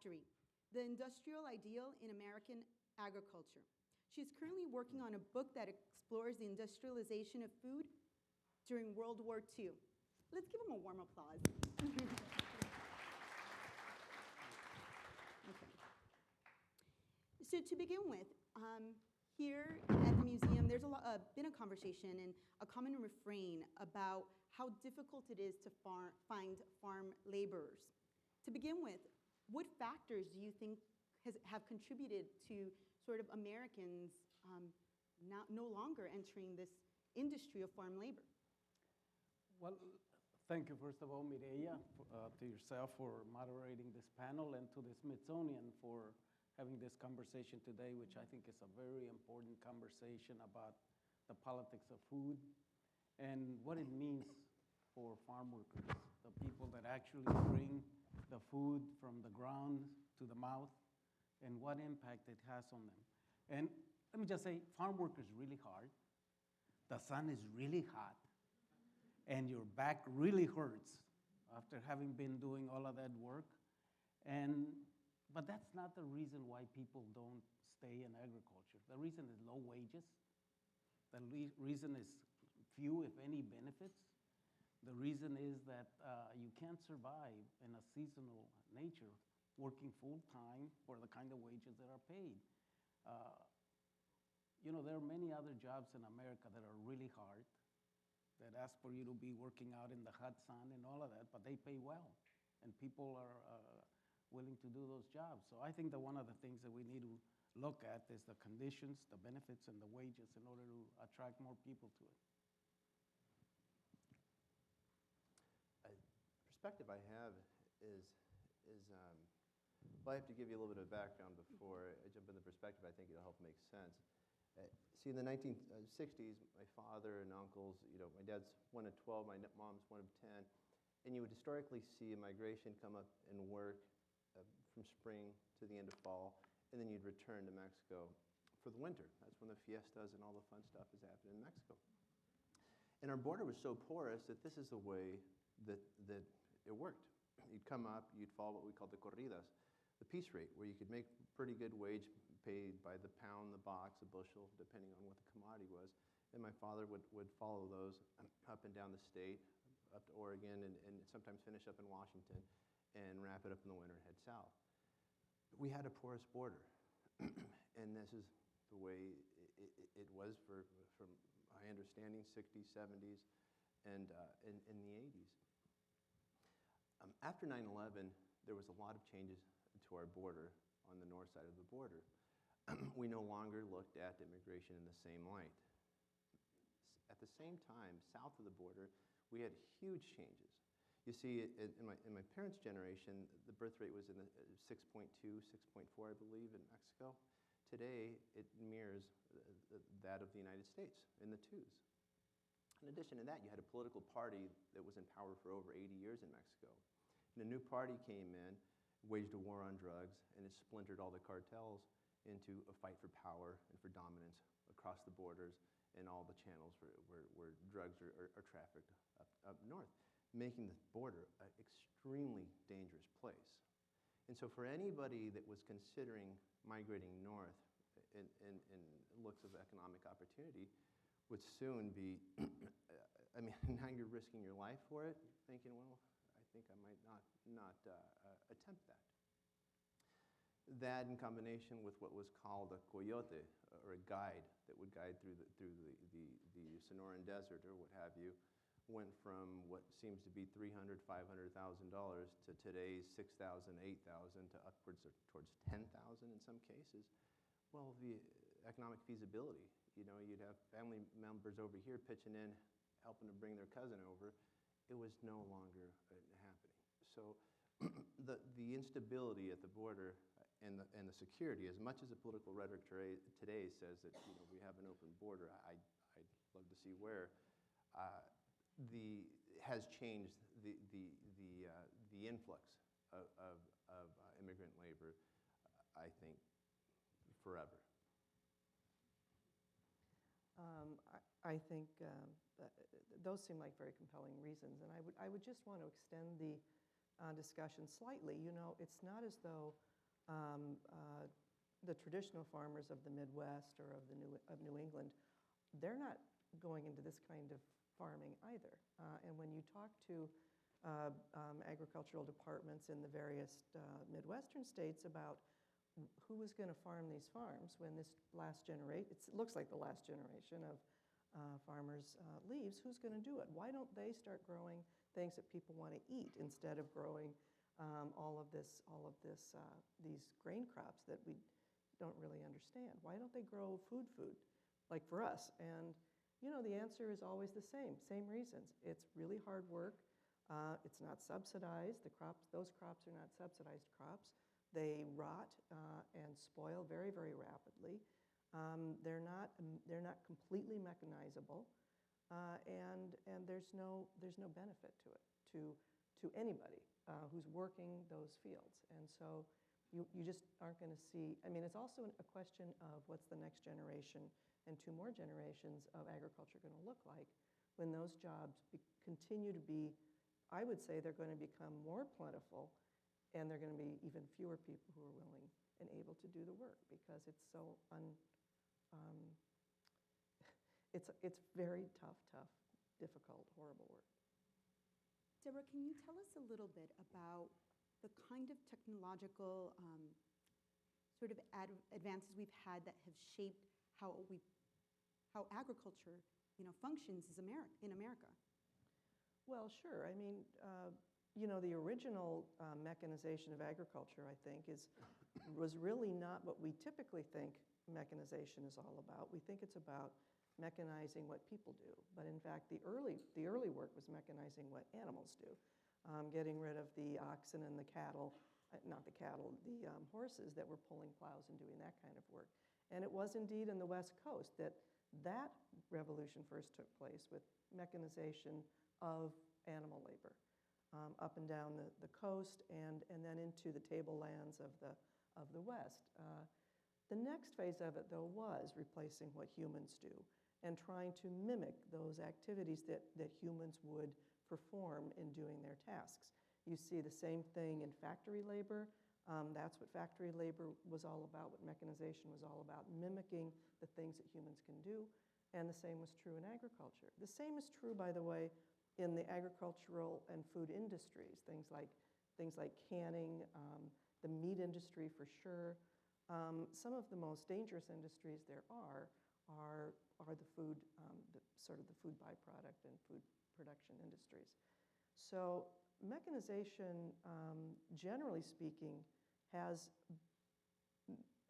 Factory, the Industrial Ideal in American Agriculture. She's currently working on a book that explores the industrialization of food during World War II. Let's give them a warm applause. Okay. So to begin with, here at the museum, there's been a conversation and a common refrain about how difficult it is to find farm laborers. To begin with, what factors do you think have contributed to sort of Americans no longer entering this industry of farm labor? Well, thank you, first of all, Mireya, to yourself for moderating this panel, and to the Smithsonian for having this conversation today, which I think is a very important conversation about the politics of food and what it means for farm workers, the people that actually bring the food from the ground to the mouth, and what impact it has on them. And let me just say, farm work is really hard. The sun is really hot, and your back really hurts after having been doing all of that work. But that's not the reason why people don't stay in agriculture. The reason is low wages. The reason is few, if any, benefits. The reason is that you can't survive in a seasonal nature working full-time for the kind of wages that are paid. You know, there are many other jobs in America that are really hard, that ask for you to be working out in the hot sun and all of that, but they pay well, and people are willing to do those jobs. So I think that one of the things that we need to look at is the conditions, the benefits, and the wages in order to attract more people to it. Perspective I have is well, I have to give you a little bit of background before I jump into perspective. I think it'll help make sense. See, in the 1960s, my father and uncles, you know, my dad's one of 12, my mom's one of 10, and you would historically see a migration come up and work from spring to the end of fall, and then you'd return to Mexico for the winter. That's when the fiestas and all the fun stuff is happening in Mexico. And our border was so porous that this is the way that it worked. You'd come up, you'd follow what we called the corridas, the piece rate, where you could make pretty good wage paid by the pound, the box, the bushel, depending on what the commodity was. And my father would follow those up and down the state, up to Oregon, and sometimes finish up in Washington, and wrap it up in the winter and head south. We had a porous border, and this is the way it was from my understanding, 60s, 70s, and in the 80s. After 9/11, there was a lot of changes to our border on the north side of the border. We no longer looked at immigration in the same light. At the same time, south of the border, we had huge changes. You see, in my parents' generation, the birth rate was in the 6.2, 6.4, I believe, in Mexico. Today, it mirrors that of the United States, in the 2s. In addition to that, you had a political party that was in power for over 80 years in Mexico. And a new party came in, waged a war on drugs, and it splintered all the cartels into a fight for power and for dominance across the borders and all the channels where drugs are trafficked up north, making the border an extremely dangerous place. And so for anybody that was considering migrating north in looks of economic opportunity would soon be, I mean, now you're risking your life for it, thinking, well, I think I might not attempt that. That in combination with what was called a coyote, or a guide that would guide through the Sonoran Desert or what have you, went from what seems to be $300,000, $500,000 to today's $6,000, $8,000 to upwards of towards $10,000 in some cases. Well, the economic feasibility, you know, you'd have family members over here pitching in, helping to bring their cousin over. It was no longer happening. So the instability at the border and the security, as much as the political rhetoric today says that, you know, we have an open border, I'd love to see where, has changed the influx of immigrant labor, I think, forever. I think those seem like very compelling reasons, and I would just want to extend the discussion slightly. You know, it's not as though The traditional farmers of the Midwest or of New England, they're not going into this kind of farming either. And when you talk to agricultural departments in the various Midwestern states about who is going to farm these farms when this last generation, it looks like the last generation of farmers leaves, who's going to do it? Why don't they start growing things that people want to eat instead of growing all of these grain crops that we don't really understand? Why don't they grow food, like for us? And, the answer is always the same reasons. It's really hard work. It's not subsidized. Those crops are not subsidized crops. They rot and spoil very, very rapidly. They're not completely mechanizable, and there's no benefit to it to anybody who's working those fields. And so you just aren't going to see. I mean, it's also a question of what's the next generation and 2 more generations of agriculture going to look like when those jobs continue to be. I would say they're going to become more plentiful, and there are going to be even fewer people who are willing and able to do the work because it's so it's very tough, difficult, horrible work. Deborah, can you tell us a little bit about the kind of technological sort of advances we've had that have shaped how agriculture, functions in America? Well, sure. I mean, the original mechanization of agriculture, I think, was really not what we typically think mechanization is all about. We think it's about mechanizing what people do. But in fact, the early work was mechanizing what animals do, getting rid of the oxen and the cattle, the horses that were pulling plows and doing that kind of work. And it was indeed in the West Coast that revolution first took place with mechanization of animal labor up and down the coast and then into the tablelands of the West. The next phase of it, though, was replacing what humans do and trying to mimic those activities that humans would perform in doing their tasks. You see the same thing in factory labor. That's what factory labor was all about, what mechanization was all about, mimicking the things that humans can do. And the same was true in agriculture. The same is true, by the way, in the agricultural and food industries, things like canning, the meat industry for sure. Some of the most dangerous industries there are the food, sort of the food byproduct and food production industries. So mechanization, generally speaking, has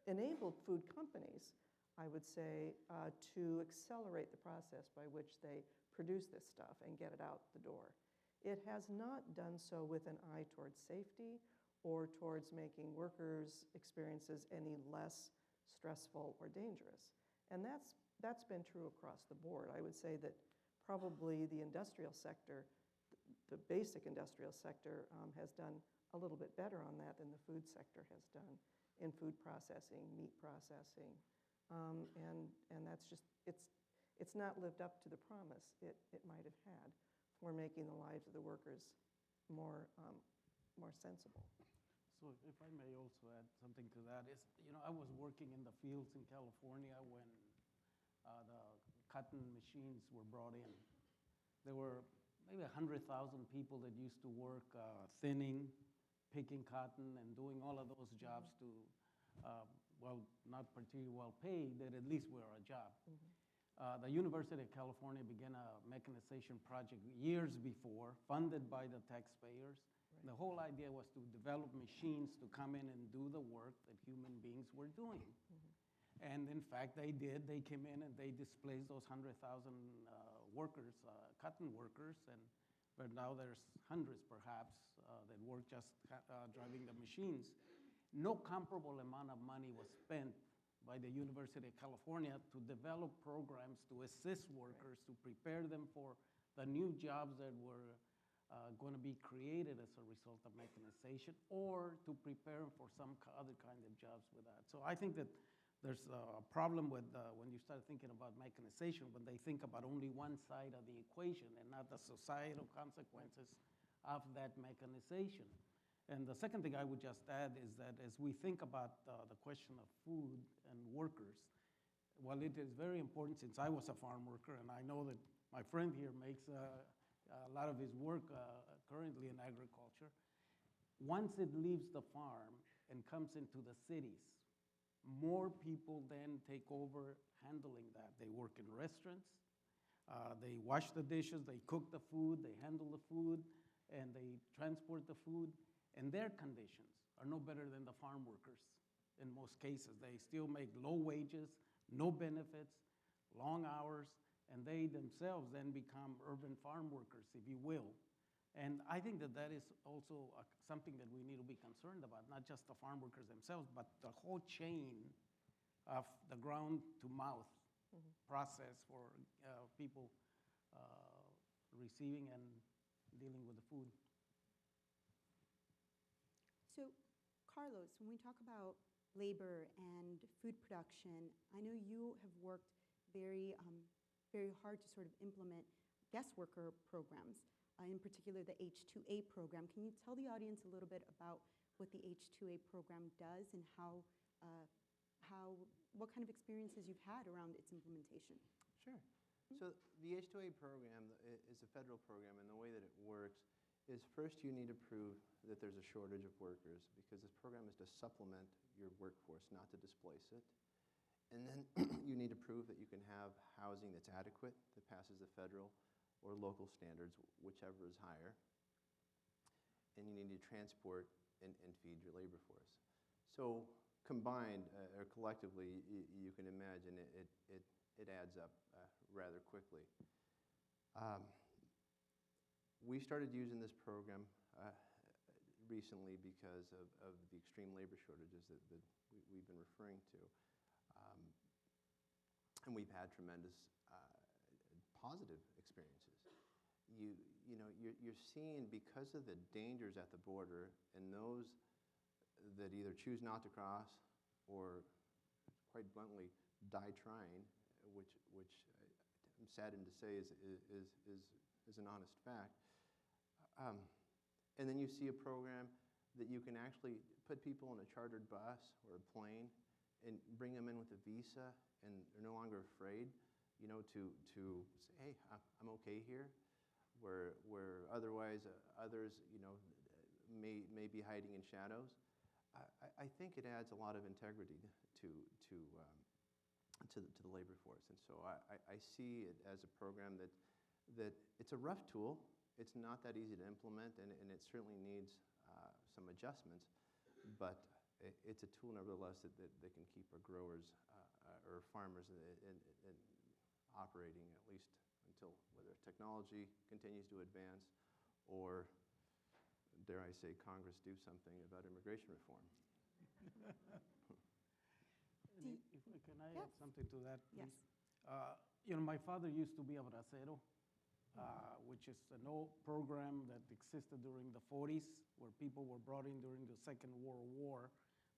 enabled food companies, I would say, to accelerate the process by which they produce this stuff and get it out the door. It has not done so with an eye towards safety or towards making workers' experiences any less stressful or dangerous. And that's been true across the board. I would say that probably the industrial sector, the basic industrial sector, has done a little bit better on that than the food sector has done in food processing, meat processing. And that's just, it's not lived up to the promise it might have had for making the lives of the workers more sensible. So if I may also add something to that, I was working in the fields in California when the cotton machines were brought in. There were maybe 100,000 people that used to work thinning, picking cotton, and doing all of those jobs to, not particularly well paid, that at least were a job. The University of California began a mechanization project years before, funded by the taxpayers. The whole idea was to develop machines to come in and do the work that human beings were doing. And in fact, they did. They came in and they displaced those 100,000 workers, cotton workers, but now there's hundreds perhaps that work just driving the machines. No comparable amount of money was spent by the University of California to develop programs to assist workers, to prepare them for the new jobs that were going to be created as a result of mechanization, or to prepare them for some other kind of jobs with that. So I think that there's a problem with when you start thinking about mechanization, when they think about only one side of the equation and not the societal consequences of that mechanization. And the second thing I would just add is that as we think about the question of food and workers, while it is very important, since I was a farm worker, and I know that my friend here makes a lot of his work currently in agriculture, once it leaves the farm and comes into the cities, more people then take over handling that. They work in restaurants, they wash the dishes, they cook the food, they handle the food, and they transport the food. And their conditions are no better than the farm workers in most cases. They still make low wages, no benefits, long hours, and they themselves then become urban farm workers, if you will. And I think that that is also something that we need to be concerned about, not just the farm workers themselves, but the whole chain of the ground to mouth process for people receiving and dealing with the food. So, Carlos, when we talk about labor and food production, I know you have worked very, very hard to sort of implement guest worker programs, in particular the H-2A program. Can you tell the audience a little bit about what the H-2A program does and what kind of experiences you've had around its implementation? Sure. So the H-2A program is a federal program, and the way that it works is first you need to prove that there's a shortage of workers, because this program is to supplement your workforce, not to displace it. And then you need to prove that you can have housing that's adequate, that passes the federal or local standards, whichever is higher. And you need to transport and feed your labor force. So combined or collectively, you can imagine it adds up rather quickly. We started using this program recently because of the extreme labor shortages that we've been referring to. And we've had tremendous positive experiences. You're seeing, because of the dangers at the border and those that either choose not to cross or, quite bluntly, die trying, which I'm saddened to say is an honest fact. And then you see a program that you can actually put people in a chartered bus or a plane and bring them in with a visa, and they're no longer afraid, to say, hey, I'm okay here, where otherwise others, may be hiding in shadows. I think it adds a lot of integrity to the labor force, and so I see it as a program that it's a rough tool. It's not that easy to implement, and it certainly needs some adjustments, but it's a tool, nevertheless, that can keep our growers or farmers in operating, at least until whether technology continues to advance or, dare I say, Congress do something about immigration reform. Can I add something to that, please? Yes. My father used to be a bracero, which is an old program that existed during the 40s, where people were brought in during the Second World War,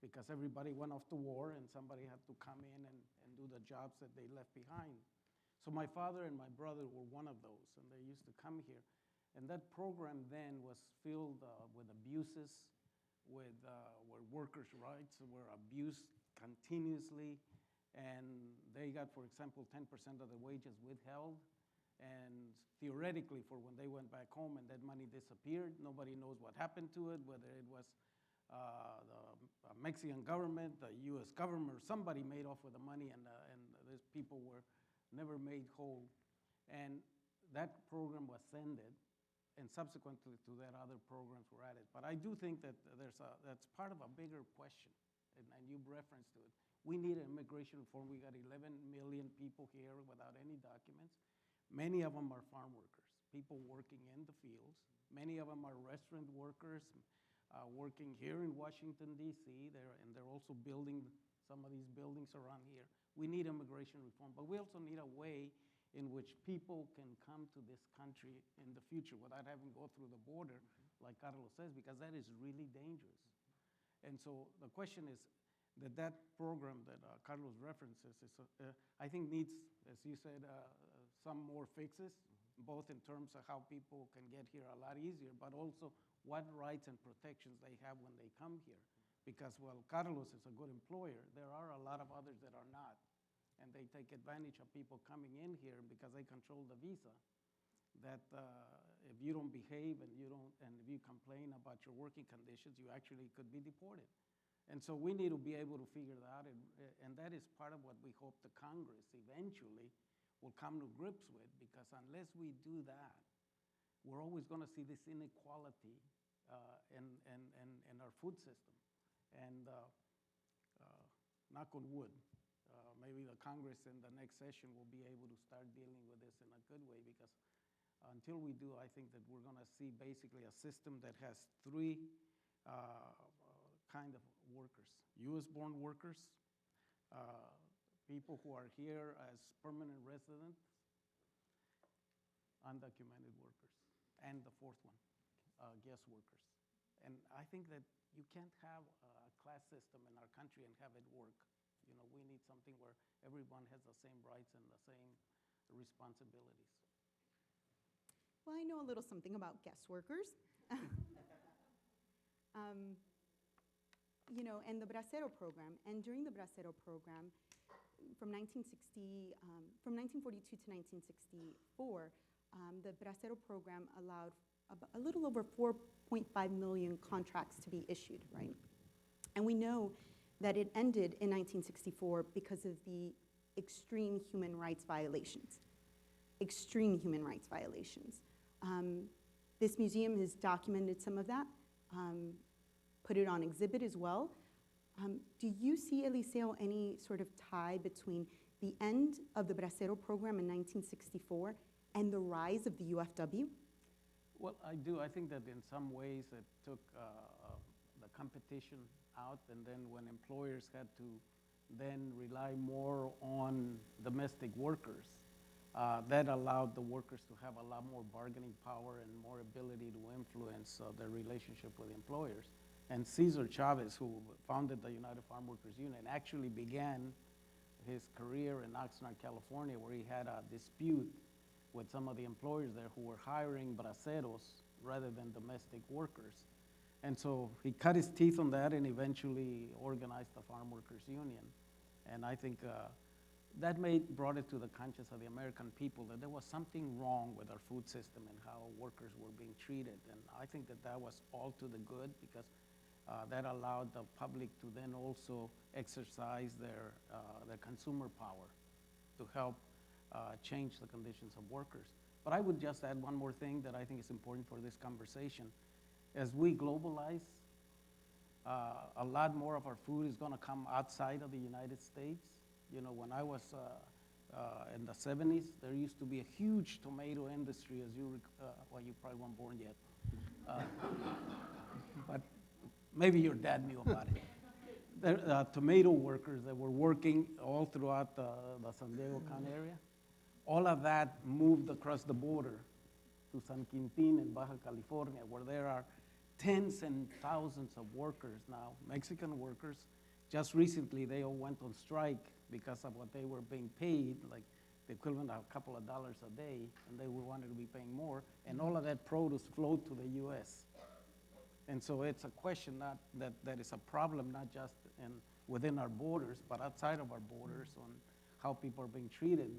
because everybody went off to war and somebody had to come in and do the jobs that they left behind. So my father and my brother were one of those, and they used to come here. And that program then was filled with abuses, where workers' rights were abused continuously, and they got, for example, 10% of the wages withheld. And theoretically, for when they went back home and that money disappeared, nobody knows what happened to it, whether it was the Mexican government, the U.S. government, or somebody made off with the money, and these people were never made whole. And that program was ended, and subsequently to that, other programs were added. But I do think that that's part of a bigger question, and you referenced to it. We need an immigration reform. We got 11 million people here without any documents. Many of them are farm workers, people working in the fields. Many of them are restaurant workers working here in Washington, D.C. They're also building some of these buildings around here. We need immigration reform, but we also need a way in which people can come to this country in the future without having to go through the border, like Carlos says, because that is really dangerous. And so the question is that program that Carlos references, I think needs, as you said, some more fixes, both in terms of how people can get here a lot easier, but also what rights and protections they have when they come here. Because while Carlos is a good employer, there are a lot of others that are not. And they take advantage of people coming in here because they control the visa. That if you don't behave and if you complain about your working conditions, you actually could be deported. And so we need to be able to figure that out, and that is part of what we hope the Congress eventually will come to grips with, because unless we do that, we're always going to see this inequality in our food system. And knock on wood, maybe the Congress in the next session will be able to start dealing with this in a good way, because until we do, I think that we're going to see basically a system that has three kind of workers: U.S.-born workers, people who are here as permanent residents, undocumented workers, and the fourth one, guest workers. And I think that you can't have a class system in our country and have it work. You know, we need something where everyone has the same rights and the same responsibilities. Well, I know a little something about guest workers. You know, and the Bracero program. And during the Bracero program, from 1942 to 1964, the Bracero program allowed a little over 4.5 million contracts to be issued, right? And we know that it ended in 1964 because of the extreme human rights violations. Extreme human rights violations. This museum has documented some of that, put it on exhibit as well. Do you see, Eliseo, any sort of tie between the end of the Bracero program in 1964 and the rise of the UFW? Well, I do. I think that in some ways it took the competition out, and then when employers had to then rely more on domestic workers, that allowed the workers to have a lot more bargaining power and more ability to influence their relationship with employers. And Cesar Chavez, who founded the United Farm Workers Union, actually began his career in Oxnard, California, where he had a dispute with some of the employers there who were hiring braceros rather than domestic workers. And so he cut his teeth on that and eventually organized the Farm Workers Union. And I think that brought it to the conscience of the American people that there was something wrong with our food system and how workers were being treated. And I think that that was all to the good, because that allowed the public to then also exercise their consumer power to help change the conditions of workers. But I would just add one more thing that I think is important for this conversation. As we globalize, a lot more of our food is going to come outside of the United States. You know, when I was in the 70s, there used to be a huge tomato industry, as well, you probably weren't born yet. But maybe your dad knew about it. There tomato workers that were working all throughout the San Diego County area. All of that moved across the border to San Quintin in Baja California, where there are tens and thousands of workers now, Mexican workers. Just recently, they all went on strike because of what they were being paid, like the equivalent of a couple of dollars a day, and they wanted to be paying more, and all of that produce flowed to the U.S. And so it's a question that is a problem not just within our borders, but outside of our borders, on how people are being treated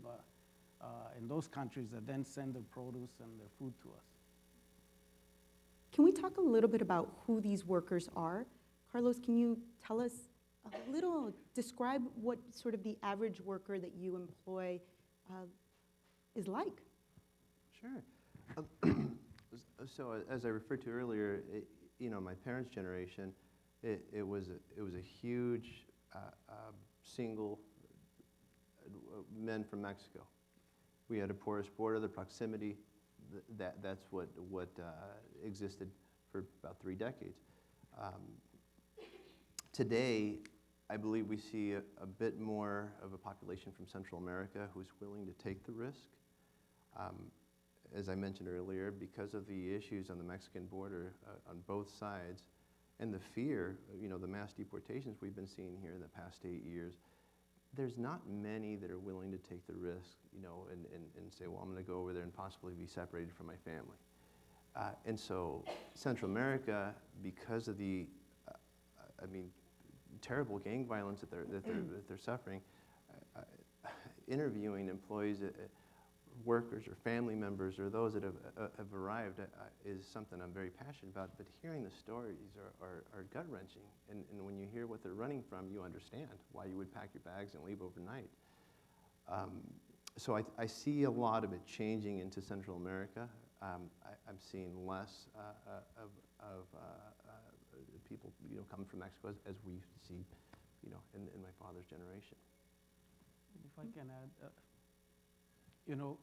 in those countries that then send their produce and their food to us. Can we talk a little bit about who these workers are? Carlos, can you tell us a little, describe what sort of the average worker that you employ is like? Sure. So as I referred to earlier, you know, my parents' generation, it was a huge single men from Mexico. We had a porous border, the proximity, that's what existed for about 3 decades. Today, I believe we see a bit more of a population from Central America who's willing to take the risk. As I mentioned earlier, because of the issues on the Mexican border on both sides, and the fear, you know, the mass deportations we've been seeing here in the past 8 years, there's not many that are willing to take the risk, you know, and say, well, I'm going to go over there and possibly be separated from my family. And so Central America, because of the, terrible gang violence that they're suffering, interviewing employees, workers or family members or those that have arrived is something I'm very passionate about. But hearing the stories are gut-wrenching. And when you hear what they're running from, you understand why you would pack your bags and leave overnight. So I see a lot of it changing into Central America. I'm seeing less of people, come from Mexico as we see, in my father's generation. If I can add,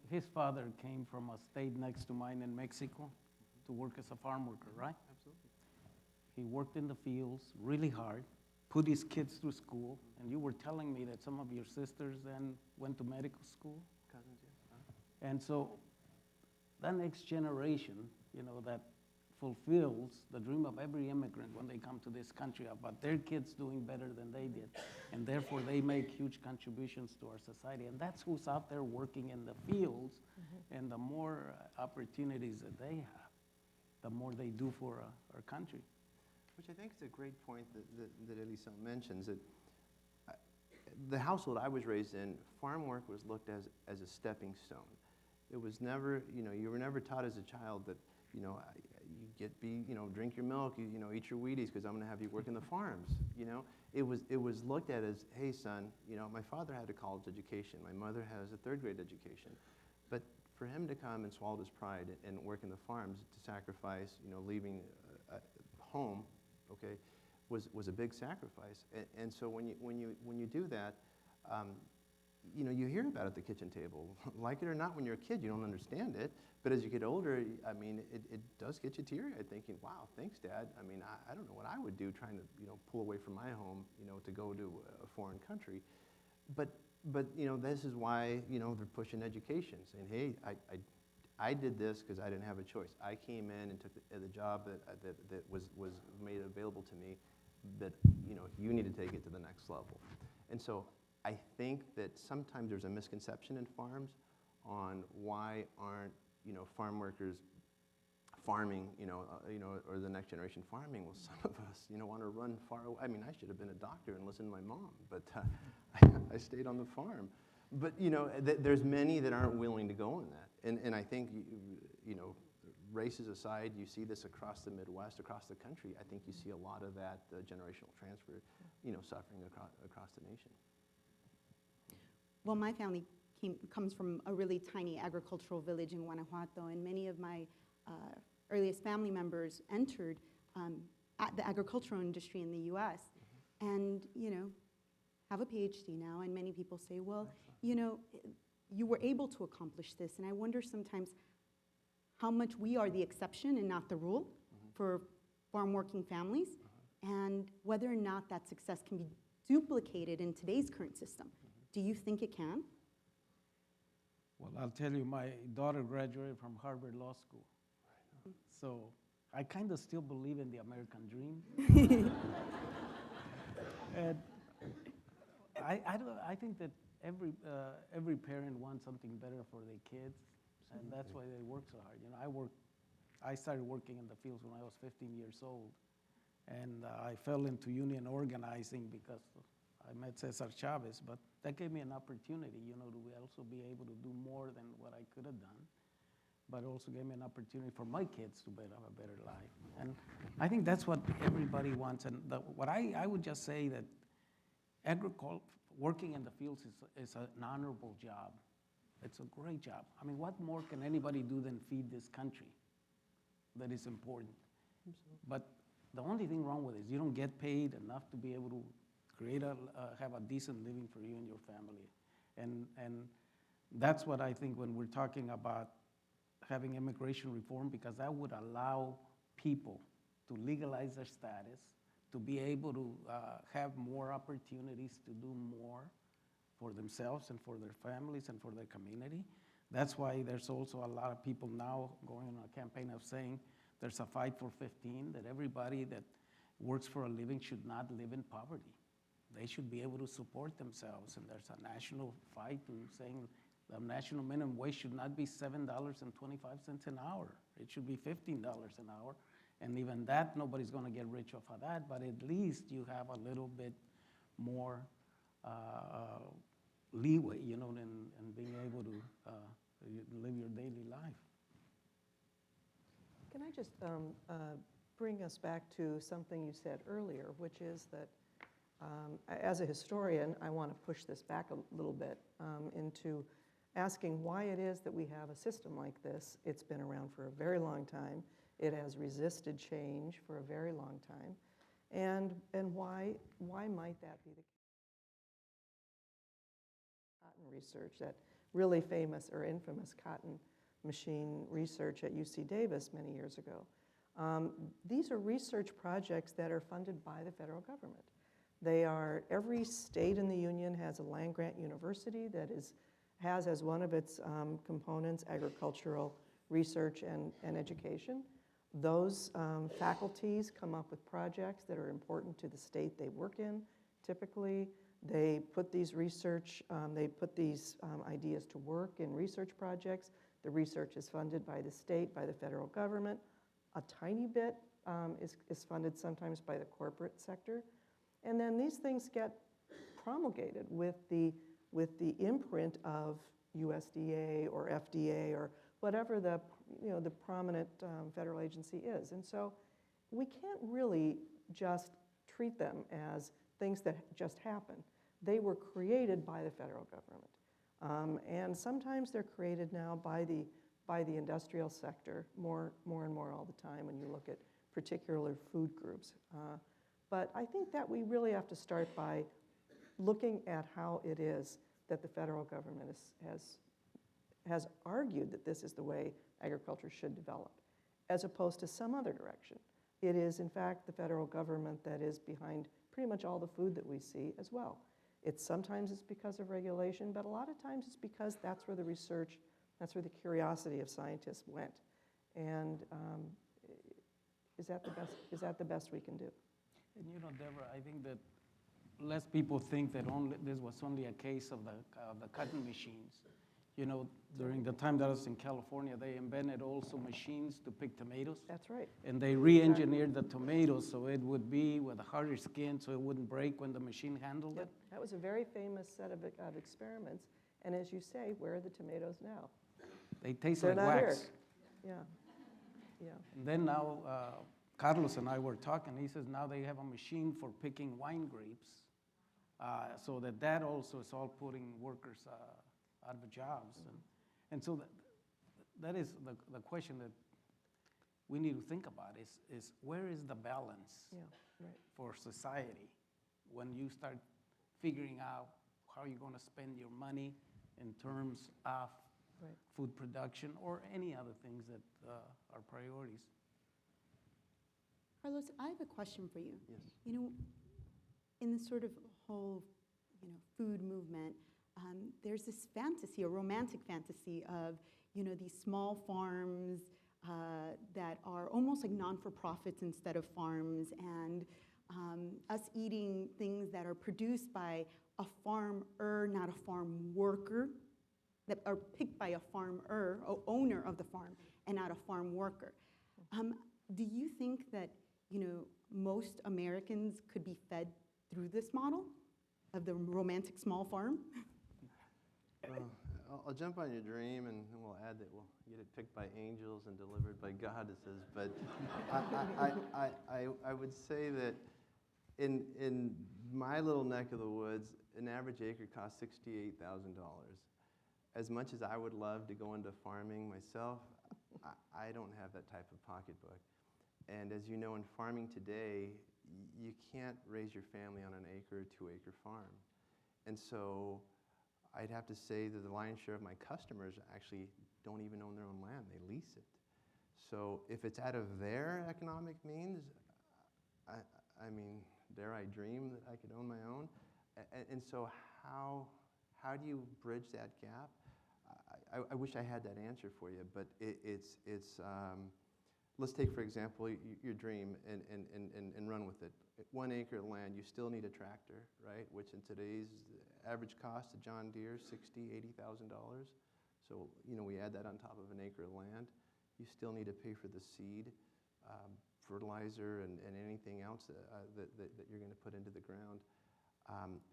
his father came from a state next to mine in Mexico to work as a farm worker, right? Absolutely. He worked in the fields really hard, put his kids through school, and you were telling me that some of your sisters then went to medical school. Cousins, yeah. And so that next generation, that fulfills the dream of every immigrant when they come to this country about their kids doing better than they did. And therefore, they make huge contributions to our society. And that's who's out there working in the fields. And the more opportunities that they have, the more they do for our country. Which I think is a great point that Eliseo mentions, that the household I was raised in, farm work was looked as a stepping stone. It was never, you were never taught as a child that, drink your milk, eat your Wheaties because I'm going to have you work in the farms. It was looked at as, hey son, my father had a college education, my mother has a third grade education, but for him to come and swallow his pride and work in the farms, to sacrifice, leaving home, okay, was a big sacrifice. And so when you do that, you hear about it at the kitchen table. Like it or not, when you're a kid, you don't understand it. But as you get older, it does get you teary-eyed thinking, wow, thanks, Dad. I don't know what I would do trying to, pull away from my home, to go to a foreign country. But this is why, they're pushing education, saying, hey, I did this because I didn't have a choice. I came in and took the job that was made available to me, that, you need to take it to the next level. And so I think that sometimes there's a misconception in farms on why aren't, farm workers farming, or the next generation farming. Well, some of us, want to run far away. I should have been a doctor and listened to my mom, but I stayed on the farm. But, there's many that aren't willing to go on that. And I think, races aside, you see this across the Midwest, across the country. I think you see a lot of that generational transfer, suffering across the nation. Well, my family comes from a really tiny agricultural village in Guanajuato, and many of my earliest family members entered at the agricultural industry in the U.S. and, have a PhD now, and many people say, well, you were able to accomplish this, and I wonder sometimes how much we are the exception and not the rule for farm working families, and whether or not that success can be duplicated in today's current system. Do you think it can? Well, I'll tell you, my daughter graduated from Harvard Law School. So I kind of still believe in the American dream. And I think that every parent wants something better for their kids, and that's why they work so hard. I started working in the fields when I was 15 years old, and I fell into union organizing because I met Cesar Chavez, but that gave me an opportunity, to also be able to do more than what I could have done, but also gave me an opportunity for my kids to have a better life. And I think that's what everybody wants. And what I would just say that working in the fields is an honorable job. It's a great job. What more can anybody do than feed this country? That is important. But the only thing wrong with it is you don't get paid enough to be able to have a decent living for you and your family. And that's what I think when we're talking about having immigration reform, because that would allow people to legalize their status, to be able to have more opportunities to do more for themselves and for their families and for their community. That's why there's also a lot of people now going on a campaign of saying there's a fight for 15, that everybody that works for a living should not live in poverty. They should be able to support themselves, and there's a national fight saying the national minimum wage should not be $7.25 an hour. It should be $15 an hour. And even that, nobody's going to get rich off of that, but at least you have a little bit more leeway, you know, in being able to live your daily life. Can I just bring us back to something you said earlier, which is that as a historian, I want to push this back a little bit into asking why it is that we have a system like this. It's been around for a very long time. It has resisted change for a very long time. And why might that be the case? Cotton research, that really famous or infamous cotton machine research at UC Davis many years ago. These are research projects that are funded by the federal government. They are, every state in the union has a land-grant university that has as one of its components agricultural research and education. Those faculties come up with projects that are important to the state they work in. Typically, they put these ideas to work in research projects. The research is funded by the state, by the federal government. A tiny bit is funded sometimes by the corporate sector. And then these things get promulgated with the imprint of USDA or FDA or whatever the prominent federal agency is. And so we can't really just treat them as things that just happen. They were created by the federal government. And sometimes they're created now by the industrial sector more and more all the time when you look at particular food groups. But I think that we really have to start by looking at how it is that the federal government has argued that this is the way agriculture should develop, as opposed to some other direction. It is, in fact, the federal government that is behind pretty much all the food that we see as well. Sometimes it's because of regulation, but a lot of times it's because that's where the research, that's where the curiosity of scientists went. And is that the best we can do? And you know, Deborah, I think that less people think that this was only a case of the cotton machines. You know, during the time that I was in California, they invented also machines to pick tomatoes. That's right. And they re-engineered the tomatoes so it would be with a harder skin so it wouldn't break when the machine handled it. That was a very famous set of experiments. And as you say, where are the tomatoes now? They taste They're like not wax. here. Yeah. And then now, Carlos and I were talking. He says now they have a machine for picking wine grapes, so that also is all putting workers out of jobs. And so that is the question that we need to think about is where is the balance for society when you start figuring out how you're going to spend your money in terms of food production or any other things that are priorities. Carlos, I have a question for you. Yes. You know, in this sort of whole, food movement, there's this fantasy, a romantic fantasy of, these small farms that are almost like non-for-profits instead of farms, and us eating things that are produced by a farmer, not a farm worker, that are picked by a farmer, or owner of the farm, and not a farm worker. Do you think that, most Americans could be fed through this model of the romantic small farm? I'll jump on your dream, and we'll add that we'll get it picked by angels and delivered by goddesses. But I would say that in my little neck of the woods, an average acre costs $68,000. As much as I would love to go into farming myself, I don't have that type of pocketbook. And as you know, in farming today, you can't raise your family on an acre or 2 acre farm. And so I'd have to say that the lion's share of my customers actually don't even own their own land, they lease it. So if it's out of their economic means, I mean, dare I dream that I could own my own? And so how do you bridge that gap? I wish I had that answer for you, but let's take, for example, your dream and run with it. 1 acre of land, you still need a tractor, right? Which in today's average cost of John Deere, $60,000, $80,000. So, we add that on top of an acre of land. you still need to pay for the seed, fertilizer, and anything else that you're going to put into the ground.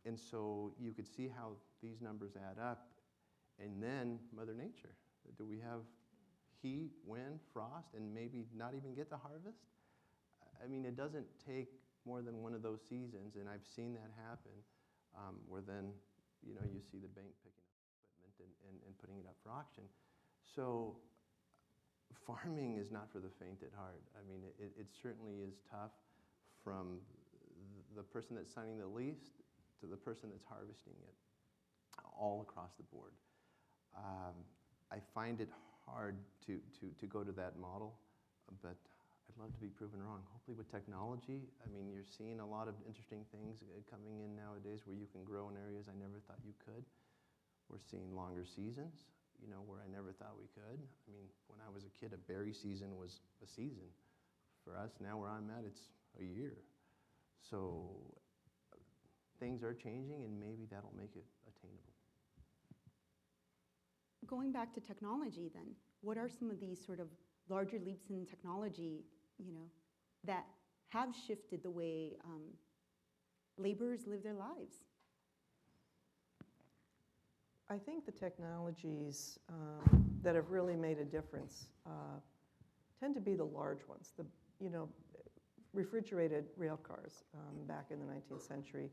And so you could see how these numbers add up. And then Mother Nature. Do we have heat, wind, frost, and maybe not even get to harvest? I mean, it doesn't take more than one of those seasons, and I've seen that happen, where then, you know, you see the bank picking up equipment and putting it up for auction. So farming is not for the faint at heart. I mean, it certainly is tough, from the person that's signing the lease to the person that's harvesting it, all across the board. I find it hard to go to that model, but I'd love to be proven wrong. Hopefully with technology, I mean, you're seeing a lot of interesting things coming in nowadays where you can grow in areas I never thought you could. We're seeing longer seasons, you know, where I never thought we could. I mean, when I was a kid, a berry season was a season. For us, now where I'm at, it's a year. So things are changing, and maybe that'll make it attainable. Going back to technology then, what are some of these sort of larger leaps in technology, you know, that have shifted the way laborers live their lives? I think the technologies that have really made a difference tend to be the large ones. The, you know, refrigerated rail cars back in the 19th century.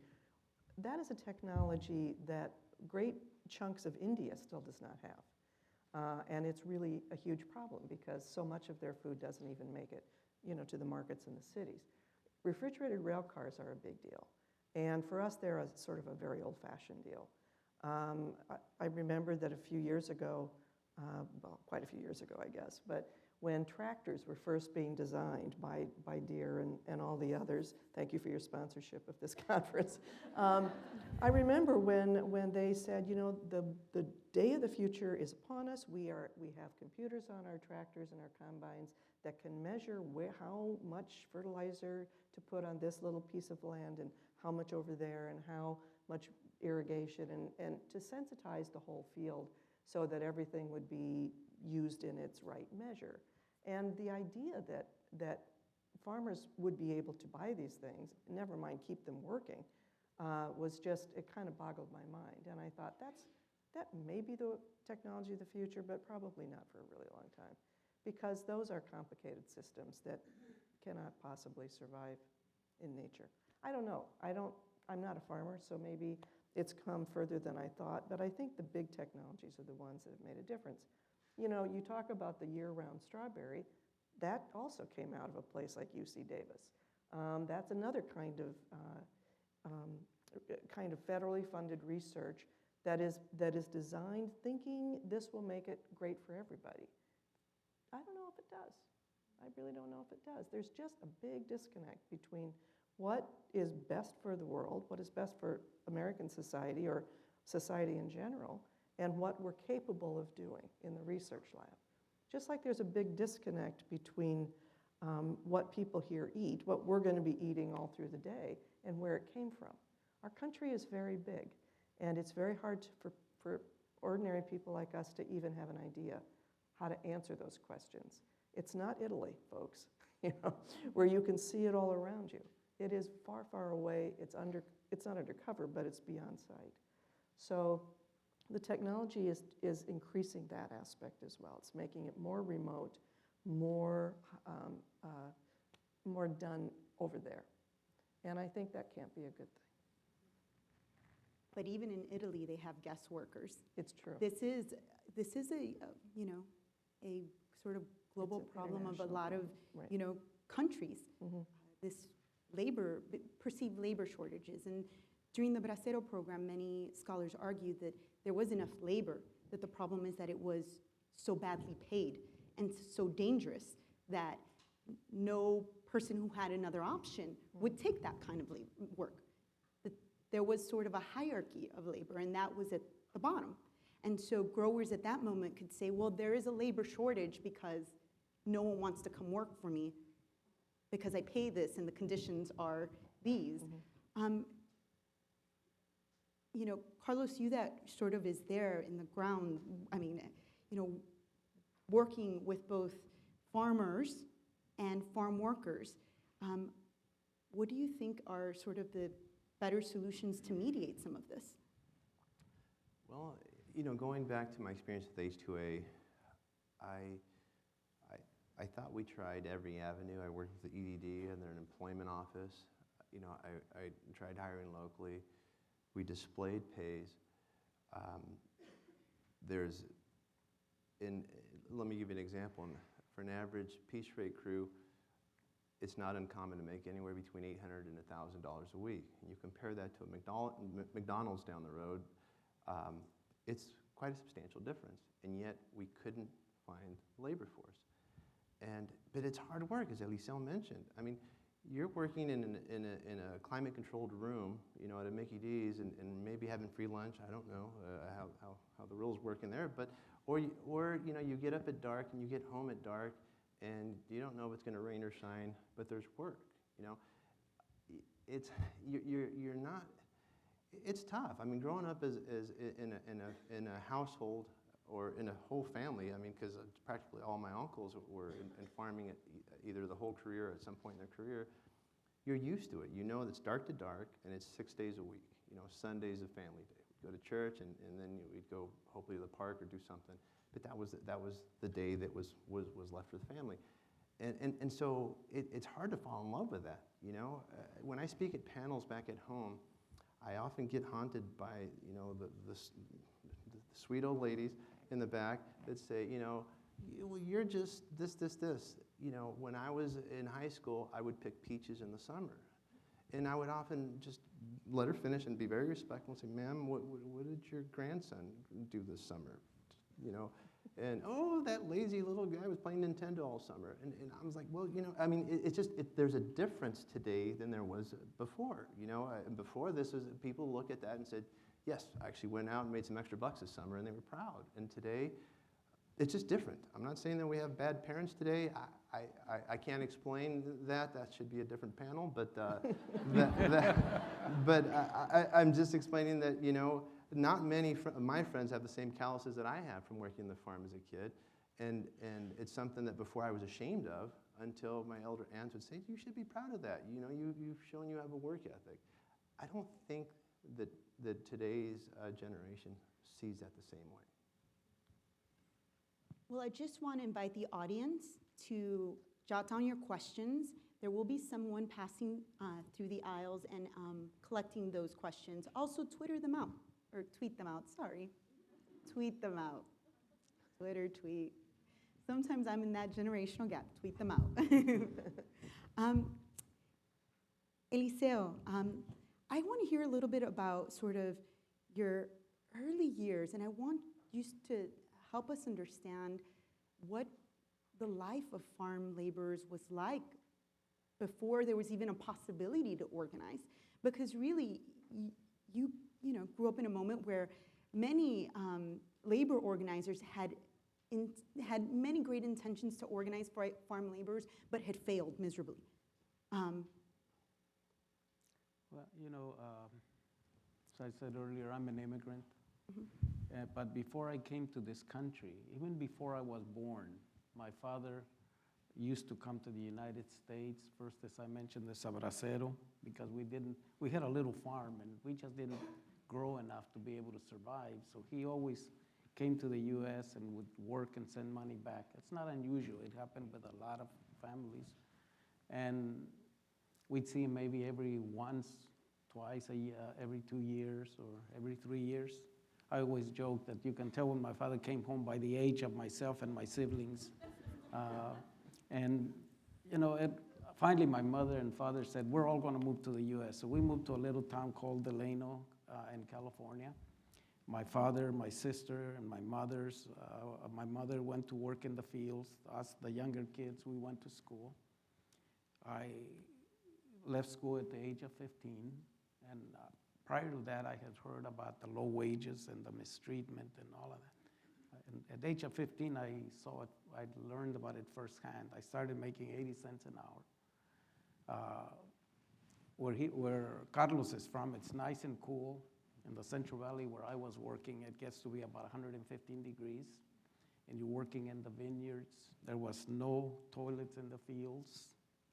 That is a technology that great chunks of India still does not have. And it's really a huge problem because so much of their food doesn't even make it, you know, to the markets in the cities. Refrigerated rail cars are a big deal. And for us, they're a sort of a very old-fashioned deal. I remember that a few years ago, well, quite a few years ago, I guess, but when tractors were first being designed by Deere and all the others, thank you for your sponsorship of this conference. I remember when they said, you know, the day of the future is upon us. We have computers on our tractors and our combines that can measure how much fertilizer to put on this little piece of land and how much over there and how much irrigation and to sensitize the whole field so that everything would be used in its right measure. And the idea that farmers would be able to buy these things, never mind keep them working, was just, it kind of boggled my mind. And I thought that may be the technology of the future, but probably not for a really long time, because those are complicated systems that cannot possibly survive in nature. I don't know. I'm not a farmer, so maybe it's come further than I thought, but I think the big technologies are the ones that have made a difference. You know, you talk about the year-round strawberry, that also came out of a place like UC Davis. That's another kind of federally funded research that is designed thinking this will make it great for everybody. I don't know if it does. I really don't know if it does. There's just a big disconnect between what is best for the world, what is best for American society or society in general, and what we're capable of doing in the research lab. Just like there's a big disconnect between what people here eat, what we're going to be eating all through the day, and where it came from. Our country is very big, and it's very hard for ordinary people like us to even have an idea how to answer those questions. It's not Italy, folks, you know, where you can see it all around you. It is far, far away. It's not undercover, but it's beyond sight. So the technology is increasing that aspect as well. It's making it more remote, more done over there. And I think that can't be a good thing. But even in Italy, they have guest workers. It's true. This is a you know, a sort of global problem of a lot of right. you know, countries. Mm-hmm. This perceived labor shortages. And during the Bracero program, many scholars argued that there was enough labor, that the problem is that it was so badly paid and so dangerous that no person who had another option would take that kind of work. That there was sort of a hierarchy of labor, and that was at the bottom. And so growers at that moment could say, well, there is a labor shortage because no one wants to come work for me because I pay this and the conditions are these. Mm-hmm. You know, Carlos, you that sort of is there in the ground, I mean, you know, working with both farmers and farm workers. What do you think are sort of the better solutions to mediate some of this? Well, going back to my experience with H2A, I thought we tried every avenue. I worked with the EDD and their employment office. I tried hiring locally. We displayed pays. Let me give you an example. For an average piece rate crew, it's not uncommon to make anywhere between $800 and $1,000 a week. And you compare that to a McDonald's down the road, it's quite a substantial difference. And yet we couldn't find labor force. But it's hard work, as Eliseo mentioned. I mean, you're working in a climate-controlled room, at a Mickey D's, and maybe having free lunch. I don't know how the rules work in there, or you get up at dark and you get home at dark, and you don't know if it's going to rain or shine, but there's work. You're not. It's tough. I mean, growing up as in a household or in a whole family. I mean, because practically all my uncles were in farming either the whole career or at some point in their career. You're used to it. You know it's dark to dark, and it's 6 days a week. Sunday's a family day. We go to church, and then we'd go hopefully to the park or do something. But that was the day that was left for the family. And so it's hard to fall in love with that. When I speak at panels back at home, I often get haunted by the sweet old ladies in the back that say, well, you're just this. When I was in high school, I would pick peaches in the summer. And I would often just let her finish and be very respectful and say, ma'am, what did your grandson do this summer? And, oh, that lazy little guy was playing Nintendo all summer. And I was like, well, there's a difference today than there was before. Before this was, people look at that and said, yes, I actually went out and made some extra bucks this summer, and they were proud. And today, it's just different. I'm not saying that we have bad parents today. I can't explain that. That should be a different panel. But I'm just explaining that, not many of my friends have the same calluses that I have from working the farm as a kid. And it's something that before I was ashamed of until my elder aunts would say, you should be proud of that. You've shown you have a work ethic. I don't think that today's generation sees that the same way. Well, I just want to invite the audience to jot down your questions. There will be someone passing through the aisles and collecting those questions. Also, Twitter them out, or tweet them out, sorry. Tweet them out. Twitter, tweet. Sometimes I'm in that generational gap. Tweet them out. Eliseo, I want to hear a little bit about sort of your early years, and I want you to help us understand what the life of farm laborers was like before there was even a possibility to organize. Because really, you grew up in a moment where many labor organizers had many great intentions to organize farm laborers, but had failed miserably. Well, as I said earlier, I'm an immigrant. Mm-hmm. But before I came to this country, even before I was born, my father used to come to the United States, first, as I mentioned, the Sabracero, because we had a little farm, and we just didn't grow enough to be able to survive. So he always came to the U.S. and would work and send money back. It's not unusual. It happened with a lot of families. And we'd see him maybe every once, twice a year, every 2 years, or every 3 years. I always joke that you can tell when my father came home by the age of myself and my siblings. Finally my mother and father said, we're all going to move to the U.S. So we moved to a little town called Delano in California. My father, my sister, and my mother went to work in the fields. Us, the younger kids, we went to school. I left school at the age of 15, and prior to that, I had heard about the low wages and the mistreatment and all of that. And at the age of 15, I saw it. I learned about it firsthand. I started making 80 cents an hour. Where Carlos is from, it's nice and cool. In the Central Valley where I was working, it gets to be about 115 degrees. and you're working in the vineyards. There was no toilets in the fields,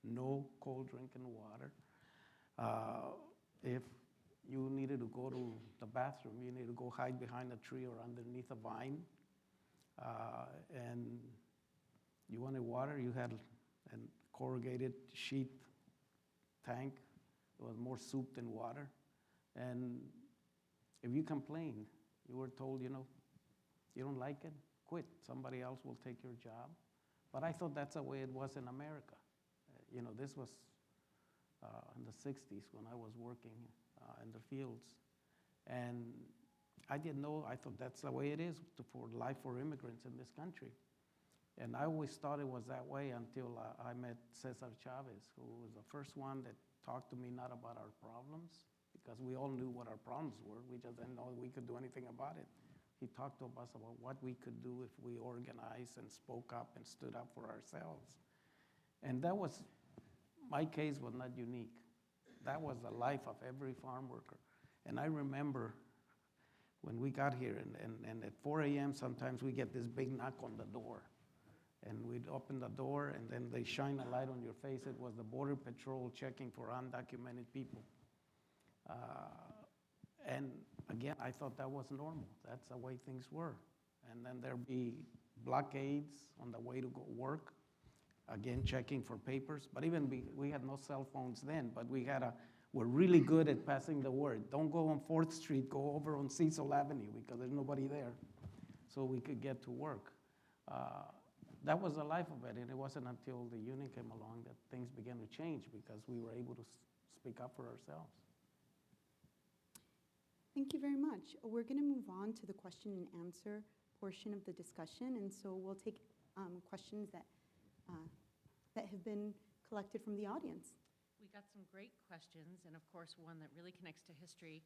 no cold drinking water. If you needed to go to the bathroom, you needed to go hide behind a tree or underneath a vine. And you wanted water, you had a corrugated sheet tank. It was more soup than water. And if you complained, you were told, you don't like it, quit. Somebody else will take your job. But I thought that's the way it was in America. This was in the 60s when I was working in the fields. And I didn't know, I thought that's the way it is for life for immigrants in this country. And I always thought it was that way until I met Cesar Chavez, who was the first one that talked to me not about our problems, because we all knew what our problems were. We just didn't know we could do anything about it. He talked to us about what we could do if we organized and spoke up and stood up for ourselves. And that was, my case was not unique. That was the life of every farm worker. And I remember when we got here, and at 4 a.m. sometimes we get this big knock on the door. And we'd open the door, and then they shine a light on your face. It was the Border Patrol checking for undocumented people. And again, I thought that was normal. That's the way things were. And then there'd be blockades on the way to go work, again, checking for papers. But even we had no cell phones then, but we're really good at passing the word. Don't go on 4th Street, go over on Cecil Avenue, because there's nobody there. So we could get to work. That was the life of it, and it wasn't until the union came along that things began to change, because we were able to speak up for ourselves. Thank you very much. We're going to move on to the question and answer portion of the discussion, and so we'll take questions that have been collected from the audience. We got some great questions, and of course one that really connects to history.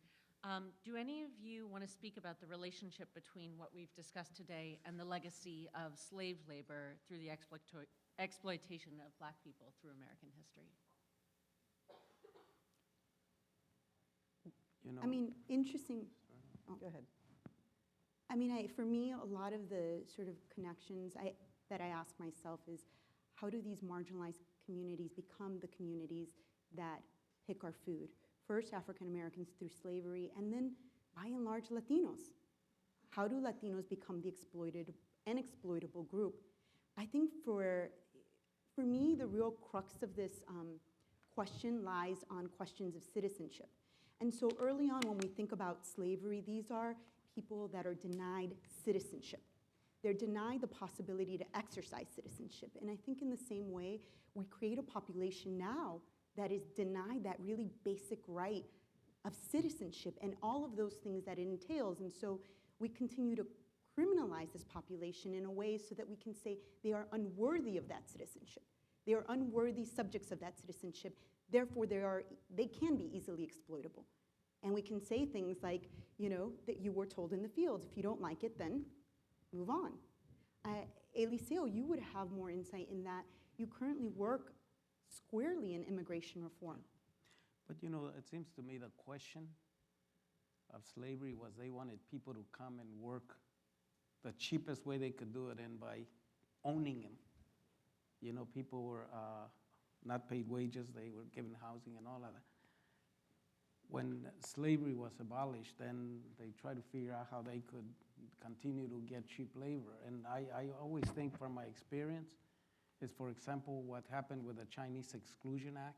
Do any of you want to speak about the relationship between what we've discussed today and the legacy of slave labor through the exploitation of Black people through American history? I mean, interesting. Oh, go ahead. I mean, for me, a lot of the sort of connections that I ask myself is, how do these marginalized communities become the communities that pick our food? First, African Americans through slavery, and then, by and large, Latinos. How do Latinos become the exploited and exploitable group? I think for me, the real crux of this question lies on questions of citizenship. And so early on, when we think about slavery, these are people that are denied citizenship. They're denied the possibility to exercise citizenship. And I think in the same way, we create a population now that is denied that really basic right of citizenship and all of those things that it entails. And so we continue to criminalize this population in a way so that we can say they are unworthy of that citizenship. They are unworthy subjects of that citizenship. Therefore, they can be easily exploitable. And we can say things like, that you were told in the fields, if you don't like it, then move on. Eliseo, you would have more insight in that. You currently work squarely in immigration reform. But it seems to me the question of slavery was they wanted people to come and work the cheapest way they could do it, and by owning them. People were not paid wages, they were given housing and all of that. When slavery was abolished, then they tried to figure out how they could continue to get cheap labor. And I always think from my experience is, for example, what happened with the Chinese Exclusion Act.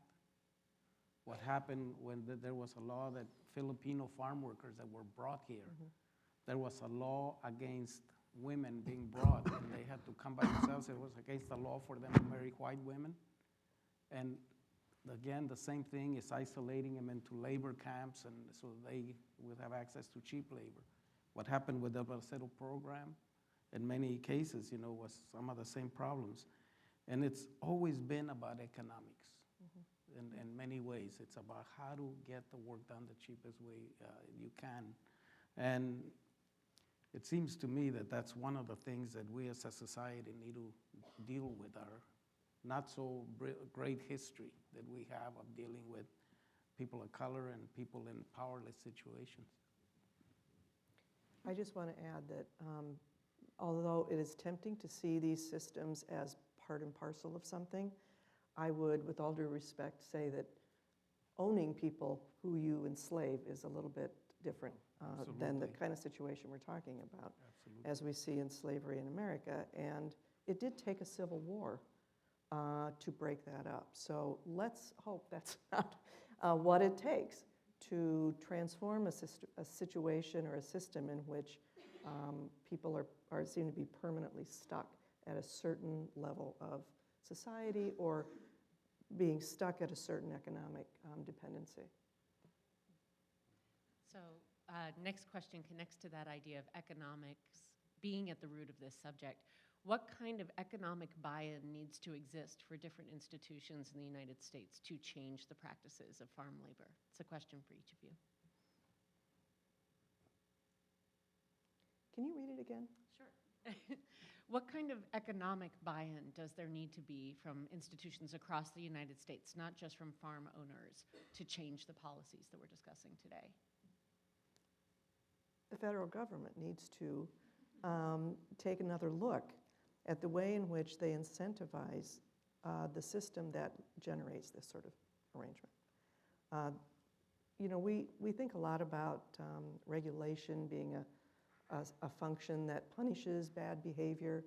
What happened when there was a law that Filipino farm workers that were brought here, there was a law against women being brought, and they had to come by themselves. It was against the law for them to marry white women. And again, the same thing is isolating them into labor camps, and so they would have access to cheap labor. What happened with the Bracero program, in many cases, was some of the same problems. And it's always been about economics. In many ways, it's about how to get the work done the cheapest way you can. And it seems to me that that's one of the things that we as a society need to deal with, our not so great history that we have of dealing with people of color and people in powerless situations. I just want to add that although it is tempting to see these systems as part and parcel of something, I would, with all due respect, say that owning people who you enslave is a little bit different than the Absolutely. kind of situation we're talking about, Absolutely. as we see in slavery in America. And it did take a civil war to break that up. So let's hope that's not what it takes to transform a situation or a system in which people are seen to be permanently stuck at a certain level of society or being stuck at a certain economic dependency. So next question connects to that idea of economics being at the root of this subject. What kind of economic buy-in needs to exist for different institutions in the United States to change the practices of farm labor? It's a question for each of you. Can you read it again? Sure. What kind of economic buy-in does there need to be from institutions across the United States, not just from farm owners, to change the policies that we're discussing today? The federal government needs to take another look at the way in which they incentivize the system that generates this sort of arrangement. You know, we think a lot about regulation being a function that punishes bad behavior,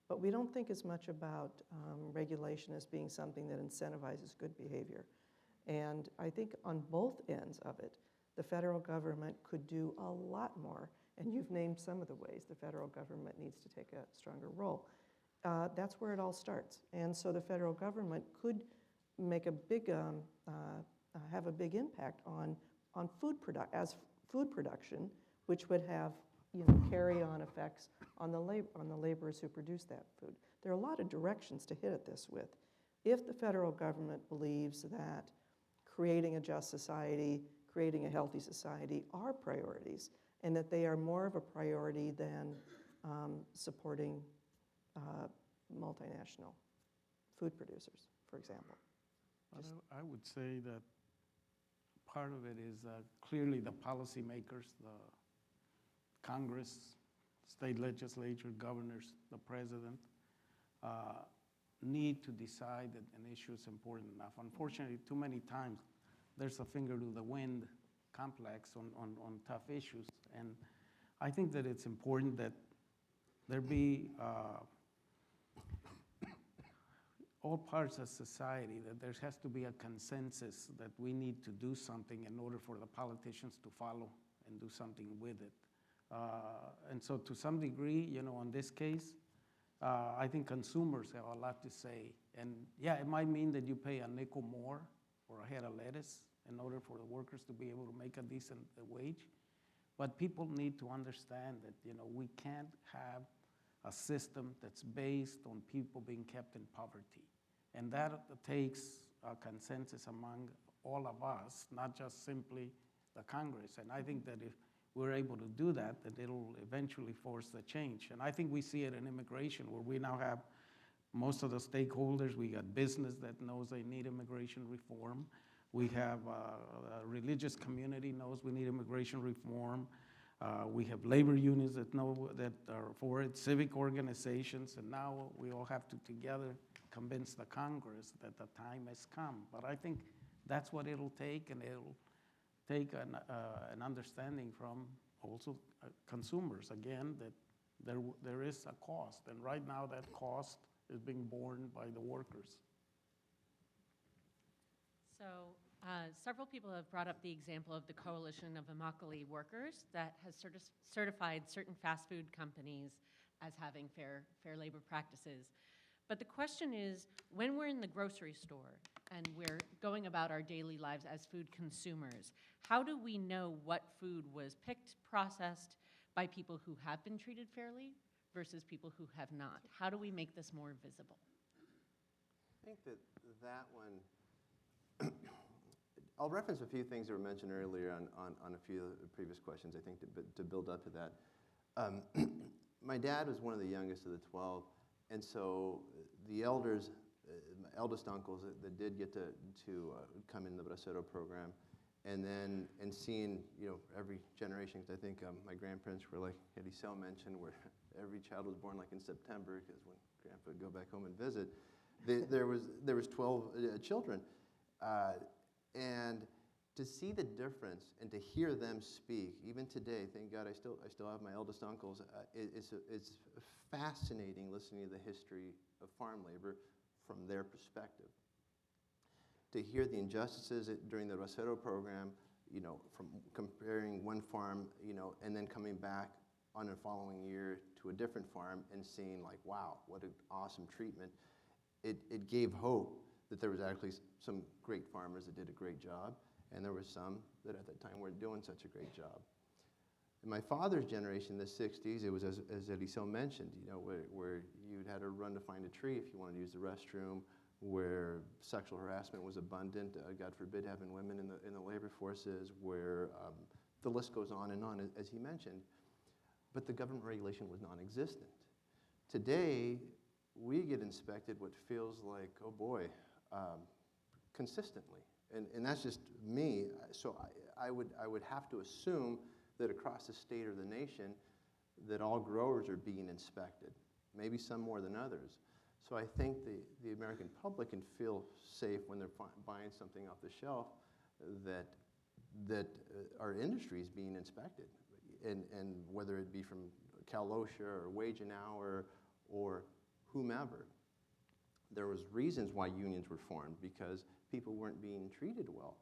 but we don't think as much about regulation as being something that incentivizes good behavior. And I think on both ends of it, the federal government could do a lot more, and you've named some of the ways the federal government needs to take a stronger role. That's where it all starts. And so the federal government could make a big, have a big impact on food production, which would have carry-on effects on the laborers who produce that food. There are a lot of directions to hit at this with. If the federal government believes that creating a just society, creating a healthy society are priorities, and that they are more of a priority than supporting multinational food producers, for example. I would say that part of it is clearly the policymakers, the Congress, state legislature, governors, the president, need to decide that an issue is important enough. Unfortunately, too many times, there's a finger to the wind complex on tough issues. And I think that it's important that there be all parts of society, that there has to be a consensus that we need to do something in order for the politicians to follow and do something with it. And so to some degree, in this case, I think consumers have a lot to say. And yeah, it might mean that you pay a nickel more for a head of lettuce in order for the workers to be able to make a decent wage. But people need to understand that, we can't have a system that's based on people being kept in poverty. And that takes a consensus among all of us, not just simply the Congress. And I think that if we're able to do that, that it'll eventually force the change. And I think we see it in immigration, where we now have most of the stakeholders. We got business that knows they need immigration reform. We have a religious community knows we need immigration reform. We have labor unions that know that are for it, civic organizations, and now we all have to together convince the Congress that the time has come. But I think that's what it'll take, and it'll take an understanding from also consumers, again, that there is a cost. And right now that cost is being borne by the workers. So several people have brought up the example of the Coalition of Immokalee Workers that has certified certain fast food companies as having fair labor practices. But the question is, when we're in the grocery store and we're going about our daily lives as food consumers, how do we know what food was picked, processed by people who have been treated fairly versus people who have not? How do we make this more visible? I think that one, I'll reference a few things that were mentioned earlier on a few of the previous questions, I think, to build up to that. My dad was one of the youngest of the 12, and so the elders, my eldest uncles that did get to come in the Bracero program, and seeing, every generation, 'cause I think my grandparents were like Eliseo mentioned, where every child was born like in September, because when Grandpa would go back home and visit, there was 12 children. And to see the difference and to hear them speak, even today, thank God I still have my eldest uncles, it's fascinating listening to the history of farm labor from their perspective. To hear the injustices during the Rosero program, from comparing one farm, and then coming back on a following year to a different farm and seeing like, wow, what an awesome treatment. It gave hope that there was actually some great farmers that did a great job, and there were some that at that time weren't doing such a great job. In my father's generation, in the 60s, it was, as Eliseo mentioned, where you'd had to run to find a tree if you wanted to use the restroom, where sexual harassment was abundant, God forbid having women in the labor forces, where the list goes on, as he mentioned. But the government regulation was non-existent. Today, we get inspected what feels like, oh boy, consistently. And that's just me. So I would have to assume that across the state or the nation, that all growers are being inspected, maybe some more than others. So I think the American public can feel safe when they're buying something off the shelf that our industry is being inspected, and whether it be from Cal OSHA or Wage and Hour or whomever. There was reasons why unions were formed, because people weren't being treated well.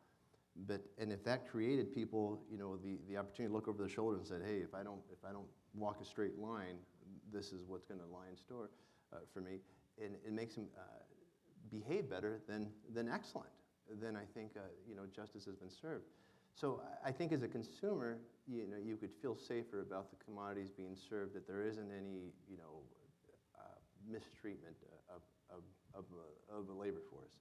And if that created people, the opportunity to look over their shoulder and said, hey, if I don't walk a straight line, this is what's going to lie in store for me. And it makes them behave better than excellent. Then I think justice has been served. So I think as a consumer, you could feel safer about the commodities being served, that there isn't any mistreatment of the labor force.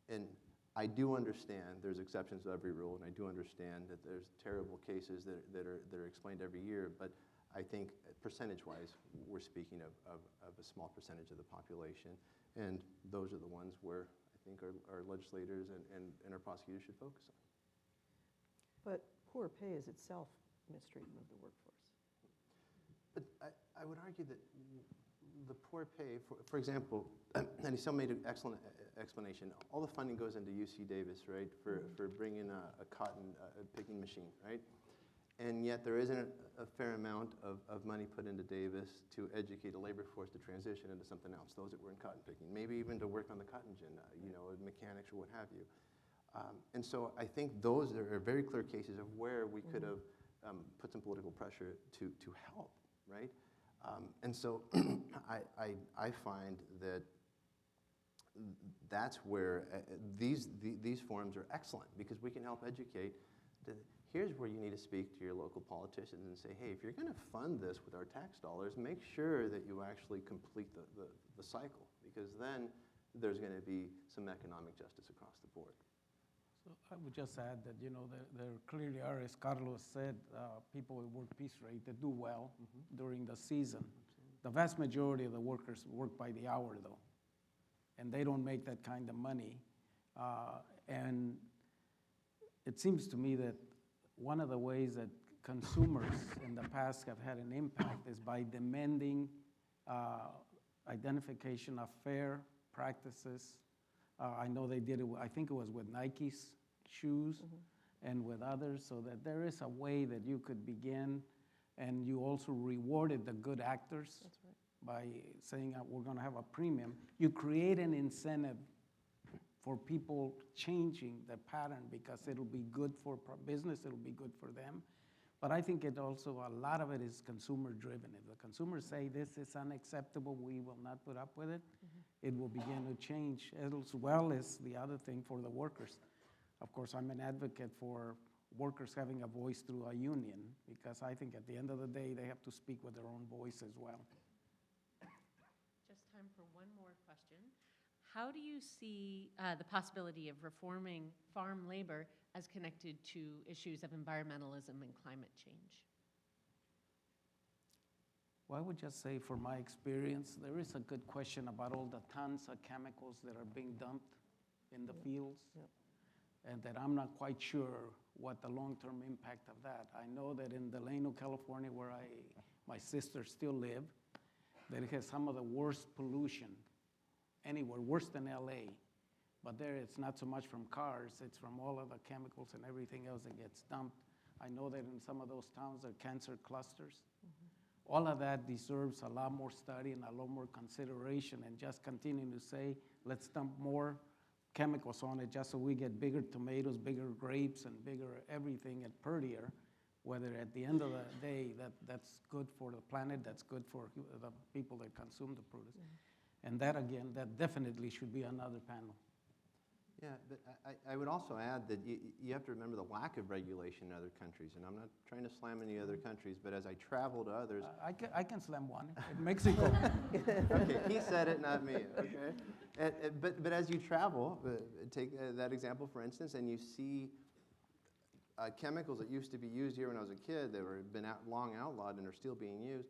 And I do understand there's exceptions to every rule, and I do understand that there's terrible cases that are explained every year, but I think percentage-wise, we're speaking of a small percentage of the population, and those are the ones where I think our legislators and our prosecutors should focus on. But poor pay is itself mistreatment of the workforce. But I would argue that the poor pay, for example, and he still made an excellent explanation. All the funding goes into UC Davis, right, for bringing a cotton picking machine, right? And yet there isn't a fair amount of money put into Davis to educate a labor force to transition into something else, those that were in cotton picking, maybe even to work on the cotton gin, mechanics or what have you. And so I think those are very clear cases of where we could have put some political pressure to help, right? And so I find that that's where these forums are excellent, because we can help educate. Here's where you need to speak to your local politicians and say, hey, if you're going to fund this with our tax dollars, make sure that you actually complete the cycle, because then there's going to be some economic justice across the board. So I would just add that, there clearly are, as Carlos said, people with work piece rate that do well during the season. The vast majority of the workers work by the hour, though, and they don't make that kind of money. And it seems to me that one of the ways that consumers in the past have had an impact is by demanding identification of fair practices. I know they did it, I think it was with Nike's shoes and with others, so that there is a way that you could begin, and you also rewarded the good actors. That's right. By saying we're going to have a premium. You create an incentive for people changing the pattern, because it'll be good for business, it'll be good for them. But I think it also, a lot of it is consumer driven. If the consumers say this is unacceptable, we will not put up with it, it will begin to change, as well as the other thing for the workers. Of course, I'm an advocate for workers having a voice through a union, because I think at the end of the day, they have to speak with their own voice as well. Just time for one more question. How do you see the possibility of reforming farm labor as connected to issues of environmentalism and climate change? Well, I would just say, from my experience, there is a good question about all the tons of chemicals that are being dumped in the fields, and that I'm not quite sure what the long-term impact of that. I know that in Delano, California, where my sisters still live, that it has some of the worst pollution anywhere, worse than LA. But there it's not so much from cars, it's from all of the chemicals and everything else that gets dumped. I know that in some of those towns there are cancer clusters. All of that deserves a lot more study and a lot more consideration, and just continuing to say, let's dump more chemicals on it just so we get bigger tomatoes, bigger grapes, and bigger everything and prettier, whether at the end of the day that's good for the planet, that's good for the people that consume the produce. And that, again, that definitely should be another panel. Yeah, but I would also add that you have to remember the lack of regulation in other countries. And I'm not trying to slam any other countries, but as I travel to others... I can slam one in Mexico. Okay, he said it, not me, okay? But as you travel, take that example, for instance, and you see chemicals that used to be used here when I was a kid that were been long outlawed and are still being used.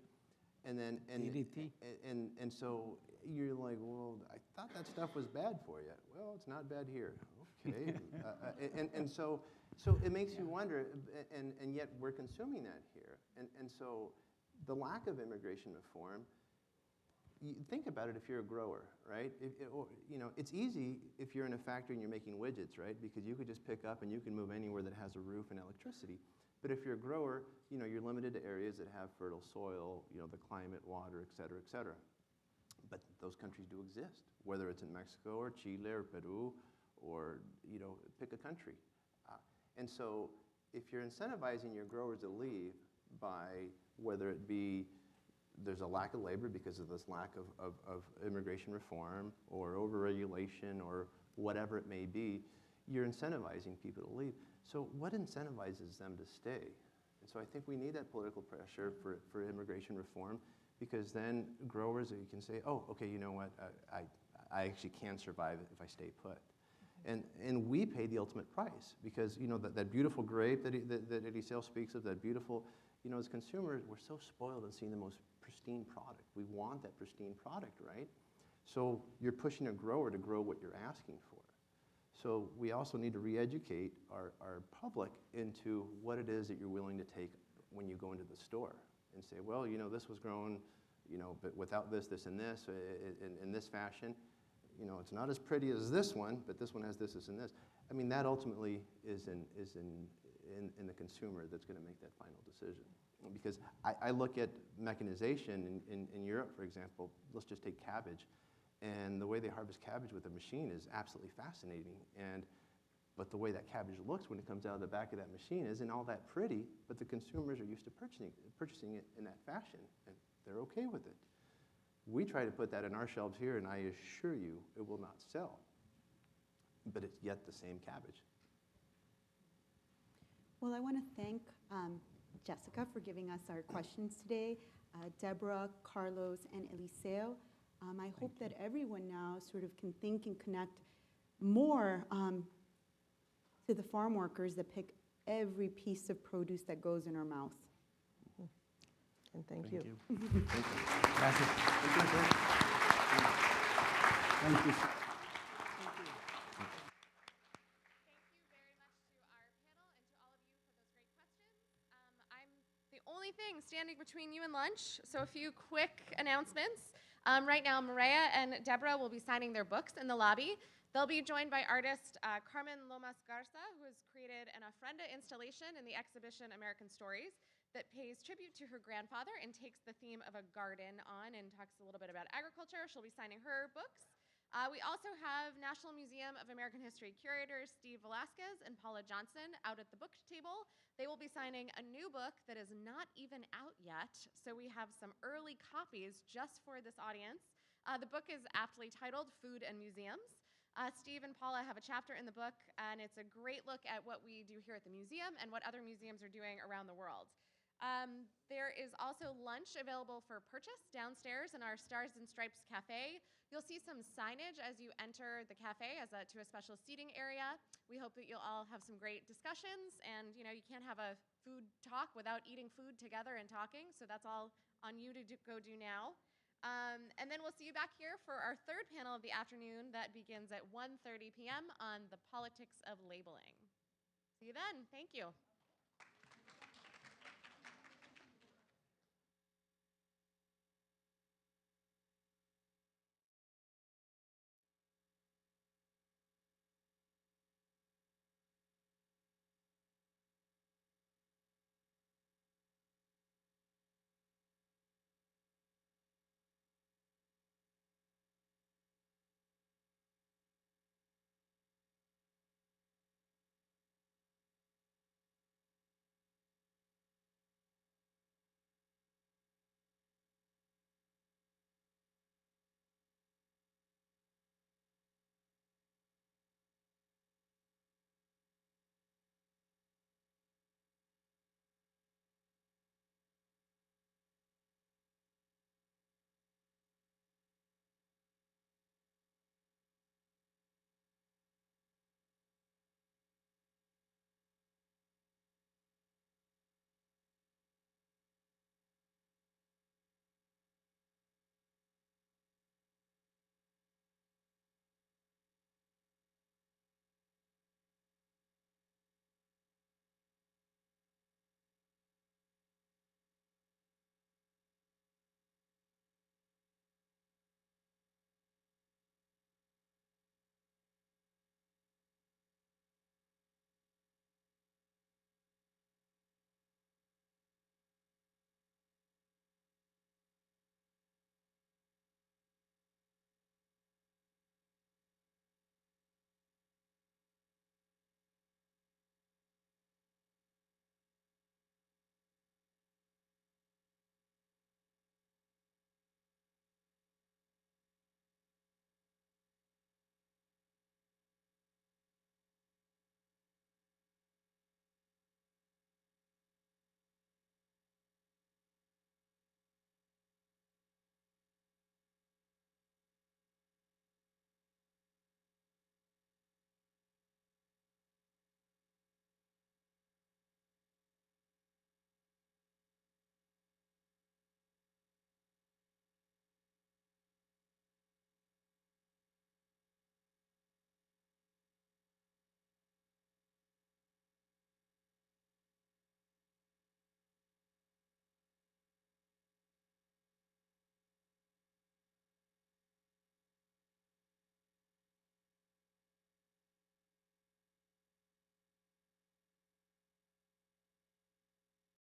And then... DDT. And so you're like, well, I thought that stuff was bad for you. Well, it's not bad here. Okay. And so it makes you wonder, and yet we're consuming that here. And so the lack of immigration reform, you think about it if you're a grower, right? It's easy if you're in a factory and you're making widgets, right? Because you could just pick up and you can move anywhere that has a roof and electricity. But if you're a grower, you're limited to areas that have fertile soil, the climate, water, et cetera, et cetera. But those countries do exist, whether it's in Mexico or Chile or Peru or, pick a country. And so if you're incentivizing your growers to leave by whether it be there's a lack of labor because of this lack of immigration reform or overregulation or whatever it may be, you're incentivizing people to leave. So what incentivizes them to stay? And so I think we need that political pressure for immigration reform, because then growers, you can say, oh, okay, you know what, I actually can survive if I stay put. And we pay the ultimate price, because that beautiful grape that Eliseo speaks of, that beautiful, as consumers, we're so spoiled in seeing the most pristine product. We want that pristine product, right? So you're pushing a grower to grow what you're asking for. So we also need to re-educate our public into what it is that you're willing to take when you go into the store and say, well, this was grown, but without this, this, and this, in this fashion. It's not as pretty as this one, but this one has this, this, and this. I mean, that ultimately is in the consumer that's going to make that final decision. Because I look at mechanization in Europe, for example. Let's just take cabbage. And the way they harvest cabbage with a machine is absolutely fascinating. But the way that cabbage looks when it comes out of the back of that machine isn't all that pretty, but the consumers are used to purchasing it in that fashion, and they're okay with it. We try to put that in our shelves here, and I assure you it will not sell. But it's yet the same cabbage. Well, I want to thank Jessica for giving us our questions today, Deborah, Carlos, and Eliseo. I hope that everyone now sort of can think and connect more to the farm workers that pick every piece of produce that goes in our mouth. And thank you. Thank you. Gracias. Thank you. Only thing standing between you and lunch, so a few quick announcements. Right now, Mireya and Deborah will be signing their books in the lobby. They'll be joined by artist Carmen Lomas Garza, who has created an ofrenda installation in the exhibition American Stories that pays tribute to her grandfather and takes the theme of a garden on and talks a little bit about agriculture. She'll be signing her books. We also have National Museum of American History curators Steve Velasquez and Paula Johnson out at the book table. They will be signing a new book that is not even out yet, so we have some early copies just for this audience. The book is aptly titled Food and Museums. Steve and Paula have a chapter in the book, and it's a great look at what we do here at the museum and what other museums are doing around the world. There is also lunch available for purchase downstairs in our Stars and Stripes Cafe. You'll see some signage as you enter the cafe to a special seating area. We hope that you'll all have some great discussions, and you can't have a food talk without eating food together and talking, so that's all on you to go do now. And then we'll see you back here for our third panel of the afternoon that begins at 1:30 p.m. on the politics of labeling. See you then. Thank you.